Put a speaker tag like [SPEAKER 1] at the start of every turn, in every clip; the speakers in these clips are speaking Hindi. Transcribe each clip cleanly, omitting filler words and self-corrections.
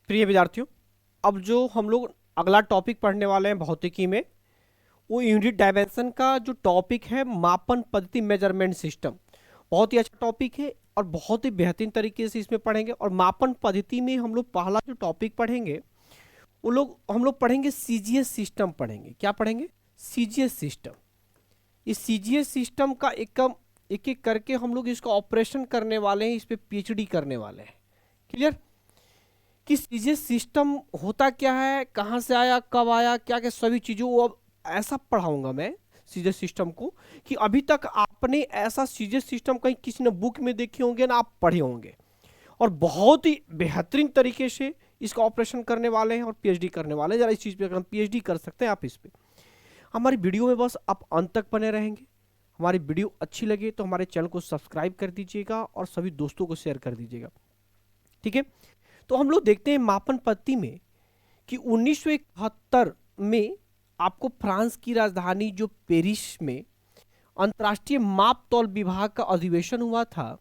[SPEAKER 1] प्रिय विद्यार्थियों, अब जो हम लोग अगला टॉपिक पढ़ने वाले हैं भौतिकी में, वो यूनिट डायमेंशन का जो टॉपिक है मापन पद्धति मेजरमेंट सिस्टम। बहुत ही अच्छा टॉपिक है और बहुत ही बेहतरीन तरीके से इसमें पढ़ेंगे। और मापन पद्धति में हम लोग पहला जो टॉपिक पढ़ेंगे वो हम लोग पढ़ेंगे सीजीएस सिस्टम पढ़ेंगे। क्या पढ़ेंगे? CGS system. इस सीजीएस सिस्टम का एक एक करके हम लोग इसका ऑपरेशन करने वाले हैं, इस पे पीएचडी करने वाले हैं। क्लियर? कि सीजीएस सिस्टम होता क्या है, कहाँ से आया, कब आया, क्या क्या सभी चीज़ों वो अब ऐसा पढ़ाऊंगा मैं सीजीएस सिस्टम को कि अभी तक आपने ऐसा सीजीएस सिस्टम कहीं किसी ने बुक में देखे होंगे ना, आप पढ़े होंगे। और बहुत ही बेहतरीन तरीके से इसका ऑपरेशन करने वाले हैं और पीएचडी करने वाले हैं। जरा इस चीज़ पे अगर हम पीएचडी कर सकते हैं आप इस पे, हमारी वीडियो में बस आप अंत तक बने रहेंगे। हमारी वीडियो अच्छी लगे तो हमारे चैनल को सब्सक्राइब कर दीजिएगा और सभी दोस्तों को शेयर कर दीजिएगा। ठीक है, तो हम लोग देखते हैं मापन पद्धति में कि 1971 में आपको फ्रांस की राजधानी जो पेरिस में अंतर्राष्ट्रीय माप तौल विभाग का अधिवेशन हुआ था।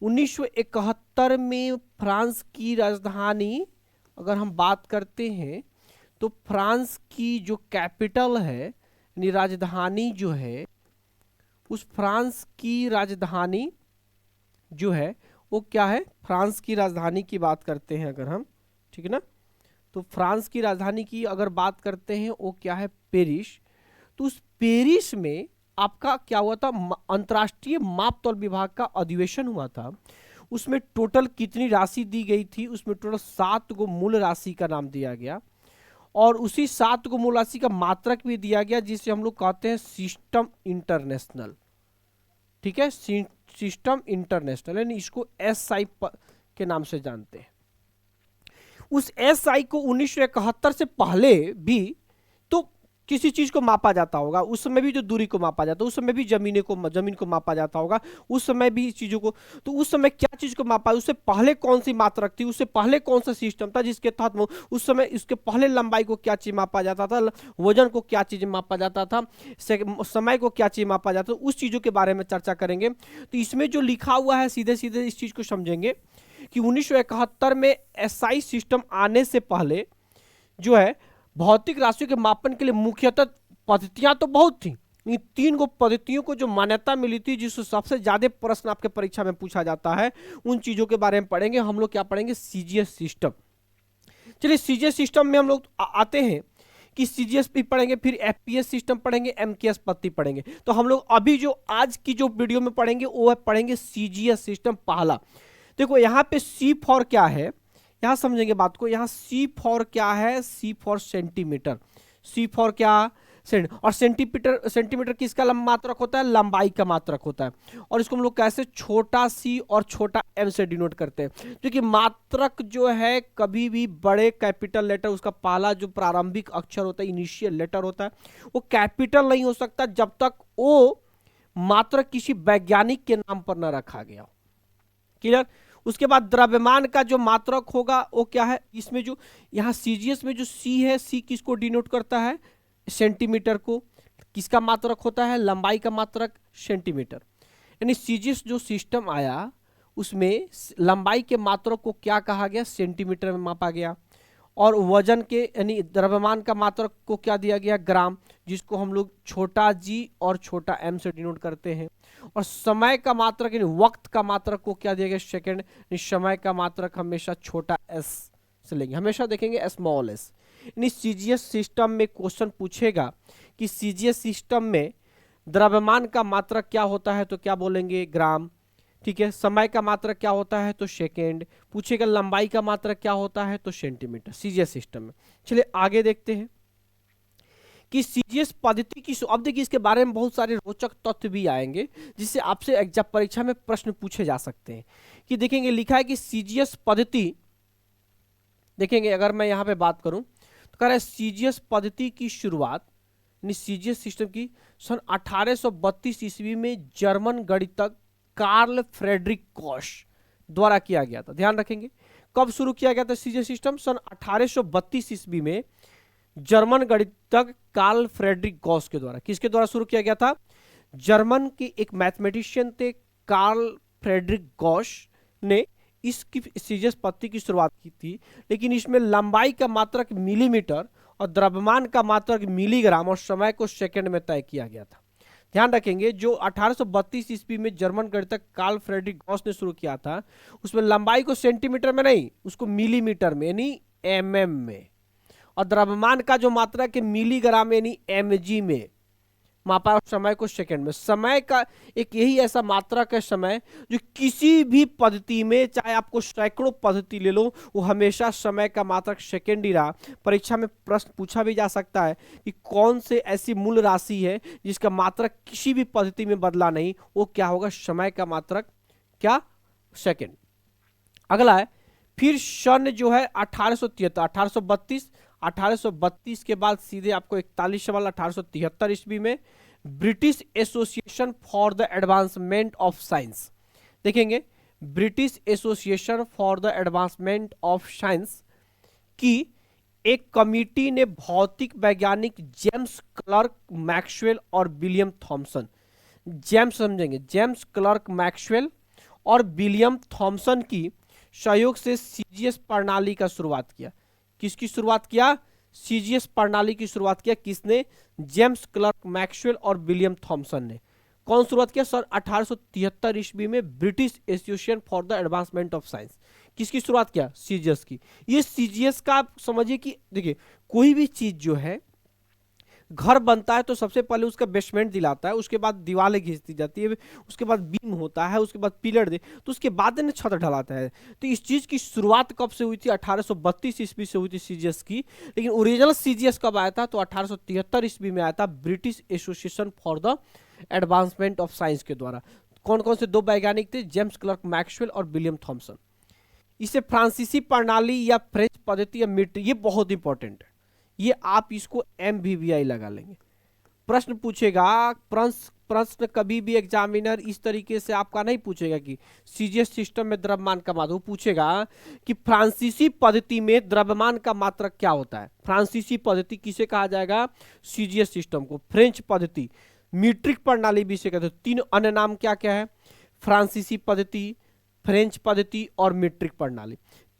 [SPEAKER 1] 1971 में फ्रांस की राजधानी, अगर हम बात करते हैं तो फ्रांस की जो कैपिटल है यानी राजधानी जो है, उस फ्रांस की राजधानी जो है वो क्या है? फ्रांस की राजधानी की बात करते हैं अगर हम, ठीक है ना, तो फ्रांस की राजधानी की अगर बात करते हैं वो क्या है? पेरिस। तो उस पेरिस में आपका क्या हुआ था? अंतर्राष्ट्रीय माप तौल विभाग का अधिवेशन हुआ था। उसमें टोटल कितनी राशि दी गई थी? उसमें टोटल 7 गो मूल राशि का नाम दिया गया और उसी 7 गो मूल राशि का मात्रक भी दिया गया, जिसे हम लोग कहते हैं सिस्टम इंटरनेशनल। ठीक है, सिस्टम इंटरनेशनल, यानी इसको एसआई के नाम से जानते हैं। उस एसआई को 1971 से पहले भी तो किसी चीज को मापा जाता होगा। उस समय भी जो दूरी को मापा जाता है, उस समय भी जमीन को मापा जाता होगा, उस समय भी चीजों को। तो उस समय क्या चीज को मापा, उससे पहले कौन सी मात्रक थी, उससे पहले कौन सा सिस्टम था जिसके तहत उस समय इसके पहले लंबाई को क्या चीज मापा जाता था, वजन को क्या चीज मापा जाता था, समय को क्या चीज मापा जाता था, उस चीजों के बारे में चर्चा करेंगे। तो इसमें जो लिखा हुआ है सीधे सीधे इस चीज को समझेंगे कि 1971 में एसआई सिस्टम आने से पहले जो है भौतिक राशियों के मापन के लिए मुख्यतः पद्धतियां तो बहुत थी। इन 3 गो पद्धतियों को जो मान्यता मिली थी, जिससे सबसे ज्यादा प्रश्न आपके परीक्षा में पूछा जाता है, उन चीजों के बारे में पढ़ेंगे। हम लोग क्या पढ़ेंगे? CGS system. चलिए, सीजीएस सिस्टम में हम लोग आते हैं कि सीजीएस भी पढ़ेंगे, फिर एफपीएस सिस्टम पढ़ेंगे, एमकेएस पद्धति पढ़ेंगे। तो हम लोग अभी जो आज की जो वीडियो में पढ़ेंगे वो है पढ़ेंगे सीजीएस सिस्टम पहला। देखो यहाँ पे सी फॉर क्या है, यहां समझेंगे बात को। यहां सी फॉर क्या है? सी फॉर सेंटीमीटर। सी फॉर क्या? और सेंटीमीटर किसका मात्रक होता है? लंबाई का मात्रक होता है। और इसको हम लोग कैसे छोटा सी और छोटा एम से डिनोट करते हैं, क्योंकि मात्रक जो है कभी भी बड़े कैपिटल लेटर, उसका पहला जो प्रारंभिक अक्षर होता है, इनिशियल लेटर होता है, वो कैपिटल नहीं हो सकता जब तक वो मात्रक किसी वैज्ञानिक के नाम पर न रखा गया। क्लियर? उसके बाद द्रव्यमान का जो मात्रक होगा वो क्या है? इसमें जो यहाँ सीजीएस में जो सी है, सी किसको डिनोट करता है? सेंटीमीटर को। किसका मात्रक होता है? लंबाई का मात्रक सेंटीमीटर। यानी सीजीएस जो सिस्टम आया उसमें लंबाई के मात्रक को क्या कहा गया? सेंटीमीटर में मापा गया। और वजन के यानी द्रव्यमान का मात्रक को क्या दिया गया? ग्राम, जिसको हम लोग छोटा जी और छोटा एम से डिनोट करते हैं। और समय का मात्रक यानी वक्त का मात्रक को क्या दिया गया? सेकंड। समय का मात्रक हमेशा छोटा एस से लेंगे, हमेशा देखेंगे स्मॉल एस। यानी सीजीएस सिस्टम में क्वेश्चन पूछेगा कि सीजीएस सिस्टम में द्रव्यमान का मात्रक क्या होता है, तो क्या बोलेंगे? ग्राम। ठीक है, समय का मात्रक क्या होता है? तो सेकेंड। पूछेगा लंबाई का मात्रक क्या होता है? तो सेंटीमीटर, सीजीएस सिस्टम में। चलिए आगे देखते हैं कि सीजीएस पद्धति की। अब देखिए इसके बारे में बहुत सारे रोचक तथ्य भी आएंगे जिससे आपसे एग्जाम परीक्षा में प्रश्न पूछे जा सकते हैं। कि देखेंगे लिखा है कि सीजीएस पद्धति, देखेंगे अगर मैं यहाँ पे बात करूं तो कह रहा है सीजीएस पद्धति की शुरुआत यानी सीजीएस सिस्टम की सन 1832 ईस्वी में जर्मन गणितज्ञ कार्ल फ्रेडरिक गॉस द्वारा किया गया था। ध्यान रखेंगे कब शुरू किया गया था सीजीएस सिस्टम? सन 1832 ईस्वी में जर्मन गणितज्ञ कार्ल फ्रेडरिक गॉस के द्वारा। किसके द्वारा शुरू किया गया था? जर्मन के एक मैथमेटिशियन थे कार्ल फ्रेडरिक गॉस ने इसकी सीजीएस पद्धति की शुरुआत की थी, लेकिन इसमें लंबाई का मात्रक मिलीमीटर और द्रव्यमान का मात्रक मिलीग्राम और समय को सेकंड में तय किया गया था। ध्यान रखेंगे जो 1832 ईस्वी में जर्मन गणितज्ञ कार्ल फ्रेडरिक गॉस ने शुरू किया था, उसमें लंबाई को सेंटीमीटर में नहीं, उसको मिलीमीटर में यानी एमएम में, और द्रव्यमान का जो मात्रक है मिलीग्राम यानी एमजी में मापा, समय को सेकंड में। समय का एक यही ऐसा मात्रक है समय जो किसी भी पद्धति में, चाहे आपको सैकड़ों पद्धति ले लो, वो हमेशा समय का मात्रक सेकंड ही रहा। परीक्षा में प्रश्न पूछा भी जा सकता है कि कौन से ऐसी मूल राशि है जिसका मात्रक किसी भी पद्धति में बदला नहीं, वो क्या होगा, समय का मात्रक क्या, सेकंड। अगला है फिर सन जो है 1832 1832 के बाद सीधे आपको 41 सवाल 1873 ईस्वी में British association for the advancement of science. देखेंगे British association for the advancement of science की एक कमिटी ने भौतिक वैज्ञानिक जेम्स क्लर्क मैक्सवेल और विलियम थॉमसन, जेम्स समझेंगे, जेम्स क्लर्क मैक्सवेल और विलियम थॉमसन की सहयोग से सीजीएस प्रणाली का शुरुआत किया। किसकी शुरुआत किया, सीजीएस प्रणाली की शुरुआत किया किसने, जेम्स क्लर्क मैक्सवेल और विलियम थॉमसन ने। कौन शुरुआत किया, सर 1873 ईस्वी में British association for the advancement of science. किसकी शुरुआत किया, सीजीएस की। ये सीजीएस का आप समझिए कि देखिए कोई भी चीज जो है, घर बनता है तो सबसे पहले उसका बेसमेंट दिलाता है, उसके बाद दीवारें घिसती जाती है, उसके बाद बीम होता है, उसके बाद पिलर दे, तो उसके बाद ना छत ढलाता है। तो इस चीज की शुरुआत कब से हुई थी, 1832 ईस्वी से हुई थी सीजीएस की। लेकिन ओरिजिनल सीजीएस कब आया था, तो 1873 ईस्वी में आया था British association for the advancement of science के द्वारा। कौन कौन से दो वैज्ञानिक थे, जेम्स क्लर्क मैक्सवेल और विलियम थॉमसन। इसे फ्रांसीसी प्रणाली या फ्रेंच पद्धति या मीटर, ये बहुत इंपॉर्टेंट है, ये आप इसको MVVI लगा लेंगे। प्रश्न पूछेगा, प्रश्न कभी भी एग्जामिनर इस तरीके से आपका नहीं पूछेगा कि सीजीएस सिस्टम में द्रव्यमान का मात्रक, वो पूछेगा कि फ्रांसीसी पद्धति में द्रव्यमान का मात्रक क्या होता है। फ्रांसीसी पद्धति किसे कहा जाएगा, सीजीएस सिस्टम को। फ्रेंच पद्धति, मीट्रिक प्रणाली भी इसे कहते हैं। तीन अन्य नाम क्या क्या है, फ्रांसीसी पद्धति, फ्रेंच पद्धति और मीट्रिक प्रणाली।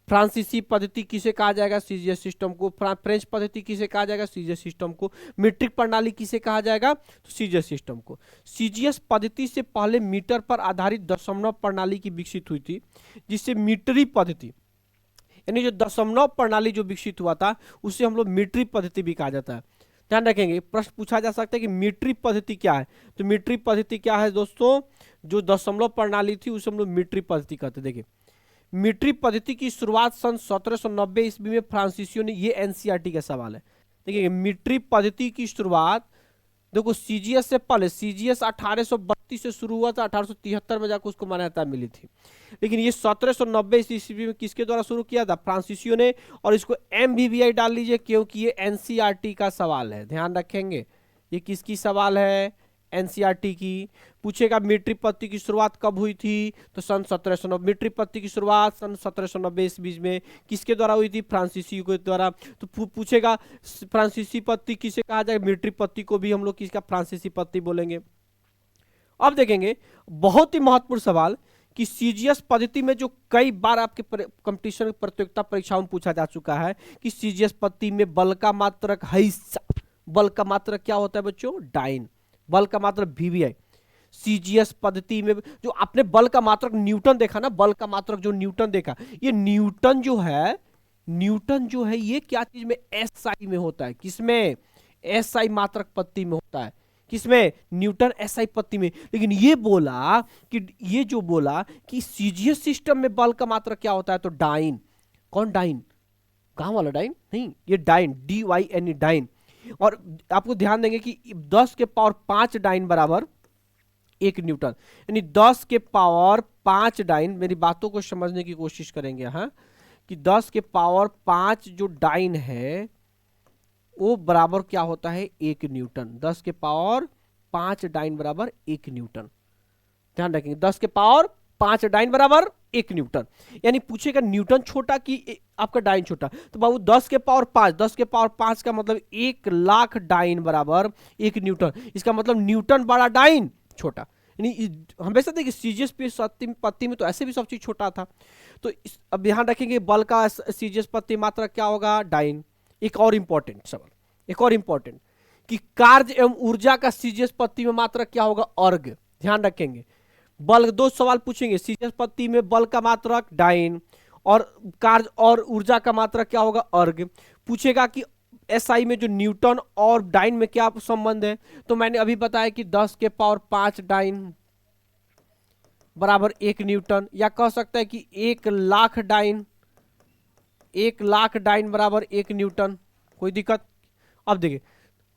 [SPEAKER 1] फ्रांसीसी पद्धति किसे कहा जाएगा, सीजीएस सिस्टम को। फ्रेंच पद्धति किसे कहा जाएगा, सीजीएस सिस्टम को। मीट्रिक प्रणाली किसे कहा जाएगा, तो सीजीएस सिस्टम को। सीजीएस पद्धति से पहले मीटर पर आधारित दशमलव प्रणाली की विकसित हुई थी, जिससे मीटरी पद्धति यानी जो दशमलव प्रणाली जो विकसित हुआ था उसे हम लोग मीट्रिक पद्धति भी कहा जाता है। ध्यान रखेंगे, प्रश्न पूछा जा सकता है कि मीट्रिक पद्धति क्या है। तो मीट्रिक पद्धति क्या है दोस्तों, जो दशमलव प्रणाली थी उसे हम लोग मीट्रिक पद्धति कहते हैं। देखिए मीट्रिक पद्धति की शुरुआत सन 1790 ईस्वी में फ्रांसीसियों ने, ये एनसीईआरटी का सवाल है। देखिए मीट्रिक पद्धति की शुरुआत देखो सीजीएस से पहले, सीजीएस 1832 से शुरू हुआ था, 1873 में जाकर उसको मान्यता मिली थी। लेकिन ये 1790 ईस्वी में किसके द्वारा शुरू किया था, फ्रांसीसियों ने। और इसको MVVI डाल लीजिए क्योंकि ये एनसीईआरटी का सवाल है। ध्यान रखेंगे ये किसकी सवाल है, एनसीईआरटी की। पूछेगा मीट्रिक पद्धति की शुरुआत कब हुई थी, तो सन 1790। मीट्रिक पद्धति की शुरुआत सन 1790 ईस्वी में किसके द्वारा हुई थी, फ्रांसीसियों के द्वारा। तो पूछेगा फ्रांसीसी पद्धति किसे कहा जाए, मीट्रिक पद्धति को भी हम लोग किसका, फ्रांसीसी पद्धति बोलेंगे। अब देखेंगे बहुत ही महत्वपूर्ण सवाल कि सीजीएस पद्धति में जो कई बार आपके कंपटीशन प्रतियोगिता परीक्षाओं में पूछा जा चुका है कि सीजीएस पद्धति में बल का मात्रक है, बल का मात्रक क्या होता है बच्चों, डाइन। बल का मात्रक VVI। सीजीएस पद्धति में जो आपने बल का मात्रक न्यूटन देखा ना, बल का मात्रक जो न्यूटन देखा, ये न्यूटन जो है, न्यूटन जो है ये क्या चीज में, SI में होता है। किसमें, SI मात्रक पद्धति में होता है। किसमें, न्यूटन SI पद्धति में। लेकिन ये बोला कि, ये जो बोला कि सीजीएस सिस्टम में बल का मात्रक क्या होता है, तो डाइन। कौन डाइन, गांव वाला डाइन नहीं, ये डाइन, DYNE डाइन। और आपको ध्यान देंगे कि 10 के पावर 5 डाइन बराबर 1 न्यूटन, यानी 10 के पावर 5 डाइन। मेरी बातों को समझने की कोशिश करेंगे हाँ, कि 10 के पावर 5 जो डाइन है वो बराबर क्या होता है, 1 न्यूटन। 10 के पावर 5 डाइन बराबर 1 न्यूटन। ध्यान रखेंगे 10 के पावर 5 डाइन बराबर 1 न्यूटन। यानी पूछेगा न्यूटन छोटा कि आपका डाइन छोटा, तो बाबू 10 के पावर 5, 10 के पावर 5 का मतलब 1 लाख डाइन बराबर 1 न्यूटन। इसका मतलब न्यूटन बड़ा डाइन छोटा। यानी हमेशा देखिए सीजीएस पत्ती में तो ऐसे भी सब चीज छोटा था। तो अब ध्यान रखेंगे बल का सीजीएस पत्ती मात्रक क्या होगा, डाइन। एक और इंपॉर्टेंट सवाल, एक और इंपॉर्टेंट कि कार्य एवं ऊर्जा का सीजीएस पत्ती में मात्रक क्या होगा, अर्ग। ध्यान रखेंगे बल, दो सवाल पूछेंगे, सीजीएस पत्ती में बल का मात्रक डाइन और कार्य और ऊर्जा का मात्रक क्या होगा, अर्ग। पूछेगा कि एसआई में जो न्यूटन और डाइन में क्या संबंध है, तो मैंने अभी बताया कि 10 के पावर 5 डाइन बराबर 1 न्यूटन, या कह सकता है कि 1,00,000 डाइन, 1,00,000 डाइन बराबर 1 न्यूटन। कोई दिक्कत? अब देखिए,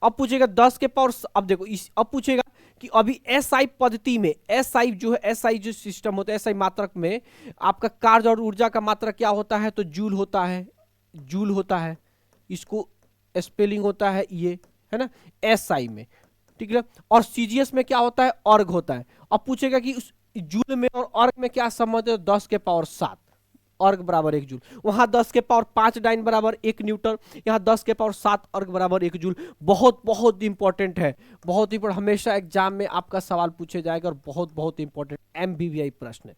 [SPEAKER 1] अब पूछेगा 10 के पावर, अब देखो अब पूछेगा कि अभी एसआई पद्धति में, एसआई जो है, एसआई जो सिस्टम होता है, एसआई मात्रक में आपका कार्य और ऊर्जा का मात्रक क्या होता है, तो जूल होता है, जूल होता है, इसको स्पेलिंग होता है ये, है ना, एसआई में, ठीक है। और सीजीएस में क्या होता है, अर्ग होता है। अब पूछेगा कि उस जूल में और अर्ग में क्या संबंध है, 10 के पावर 7 अर्ग बराबर 1 जूल। वहां 10 के पावर 5 डाइन बराबर 1 न्यूटन, यहाँ 10 के पावर 7 अर्ग बराबर 1 जूल। बहुत बहुत इंपॉर्टेंट है, बहुत ही, हमेशा एग्जाम में आपका सवाल पूछे जाएगा और बहुत बहुत इंपॉर्टेंट एमबीवीआई प्रश्न है।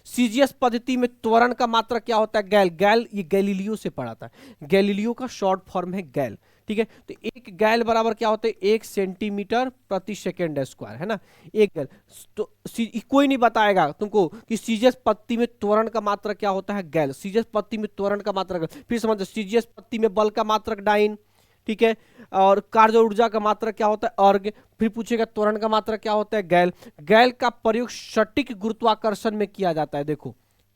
[SPEAKER 1] सीजीएस पद्धति में त्वरण का मात्रक क्या होता है, गैल। गैल ये गैलीलियो से पढ़ा था, गैलीलियो का शॉर्ट फॉर्म है गैल, ठीक है। तो एक गैल बराबर क्या होता है, 1 सेंटीमीटर प्रति सेकेंड स्क्वायर, है ना, एक गैल। तो कोई नहीं बताएगा तुमको कि सीजीएस पत्ती में त्वरण का मात्रक क्या होता है, गैल। सीजीएस पत्ती में त्वरण का मात्रक, फिर समझो सीजीएस पत्ती में बल का मात्रक डाइन, ठीक है, और कार्य ऊर्जा का मात्रक क्या होता है, अर्ग। फिर पूछेगा त्वरण का मात्रक क्या होता है, गैल। गैल का प्रयोग सटीक गुरुत्वाकर्षण में किया जाता है। देखो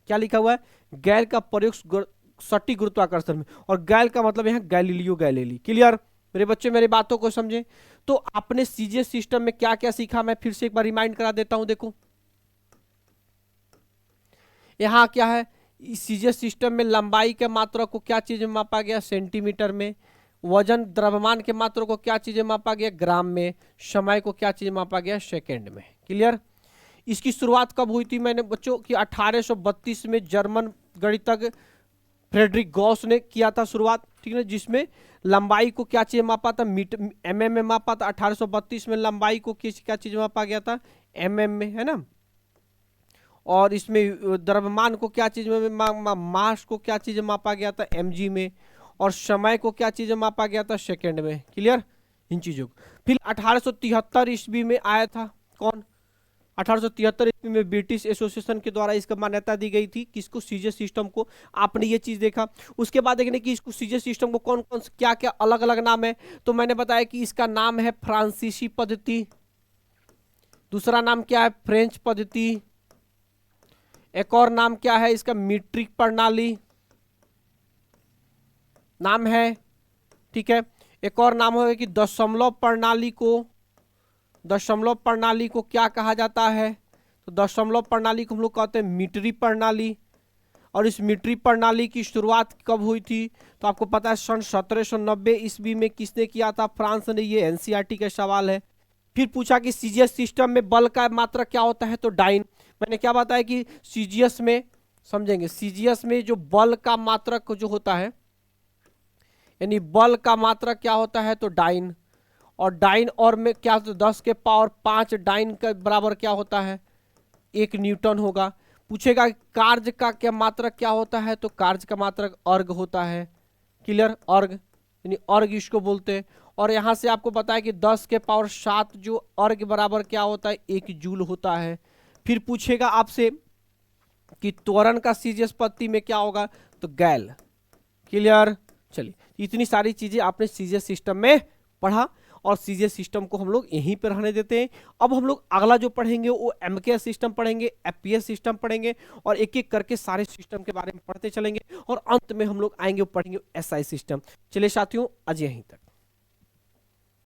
[SPEAKER 1] क्या लिखा हुआ है, गैल का प्रयोग सटीक गुरुत्वाकर्षण में, और गैल का मतलब यहाँ गैलीलियो गैलीली। क्लियर मेरे बच्चे, मेरी बातों को समझे। तो आपने सीजीएस सिस्टम में क्या क्या सीखा, मैं फिर से एक बार रिमाइंड करा देता हूं। देखो यहाँ क्या है, सीजीएस सिस्टम में लंबाई के मात्रक को क्या चीज में मापा गया, सेंटीमीटर में। वजन द्रव्यमान के मात्रा को क्या चीजें मापा गया, ग्राम में। समय को क्या चीज मापा गया, सेकंड में। क्लियर। इसकी शुरुआत कब हुई थी मैंने बच्चों कि 1832 में जर्मन गणितज्ञ फ्रेडरिक गॉस ने किया था शुरुआत, ठीक है, जिसमें लंबाई को क्या चीज मापा था, मीटर एमएम में मापा था। 1832 में लंबाई को क्या चीज मापा गया था, एमएम में, है ना। और इसमें द्रव्यमान को क्या चीज में मास को क्या चीज मापा गया था, एमजी में। और समय को क्या चीज मापा गया था, सेकंड में। क्लियर इन चीजों को। फिर 1873 ईस्वी में आया था कौन, 1873 ईस्वी में ब्रिटिश एसोसिएशन के द्वारा इसका मान्यता दी गई थी, किसको, सीजीएस सिस्टम को। आपने ये चीज देखा। उसके बाद देखने कि इसको सीजीएस सिस्टम को कौन कौन क्या क्या अलग अलग नाम है, तो मैंने बताया कि इसका नाम है फ्रांसीसी पद्धति, दूसरा नाम क्या है, फ्रेंच पद्धति, एक और नाम क्या है इसका, मीट्रिक प्रणाली नाम है, ठीक है। एक और नाम होगा कि दशमलव प्रणाली को, दशमलव प्रणाली को क्या कहा जाता है, तो दशमलव प्रणाली को हम लोग कहते हैं मीट्री प्रणाली। और इस मीट्री प्रणाली की शुरुआत कब हुई थी, तो आपको पता है सन 1790 ईस्वी में किसने किया था, फ्रांस ने। ये एनसीईआरटी का सवाल है। फिर पूछा कि सीजीएस सिस्टम में बल का मात्रक क्या होता है, तो डाइन। मैंने क्या बताया कि सीजीएस में, समझेंगे, सीजीएस में जो बल का मात्रक जो होता है, यानी बल का मात्रक क्या होता है, तो डाइन। और डाइन और में क्या, तो 10 के पावर 5 डाइन के बराबर क्या होता है, 1 न्यूटन होगा। पूछेगा कार्य का क्या मात्रक क्या होता है, तो कार्य का मात्रक अर्ग होता है। क्लियर, अर्ग, यानी अर्ग इसको बोलते हैं। और यहां से आपको बताया कि 10 के पावर 7 जो अर्ग बराबर क्या होता है, 1 जूल होता है। फिर पूछेगा आपसे कि त्वरण का सीजीएस पद्धति में क्या होगा, तो गैल। क्लियर। चलिए, इतनी सारी चीजें आपने सीजीएस सिस्टम में पढ़ा, और सीजीएस सिस्टम को हम लोग यहीं पर रहने देते हैं। अब हम लोग अगला जो पढ़ेंगे वो एमकेएस सिस्टम पढ़ेंगे, एफपीएस सिस्टम पढ़ेंगे, और एक एक करके सारे सिस्टम के बारे में पढ़ते चलेंगे, और अंत में हम लोग आएंगे पढ़ेंगे एसआई सिस्टम। चलिए साथियों, आज यहीं तक।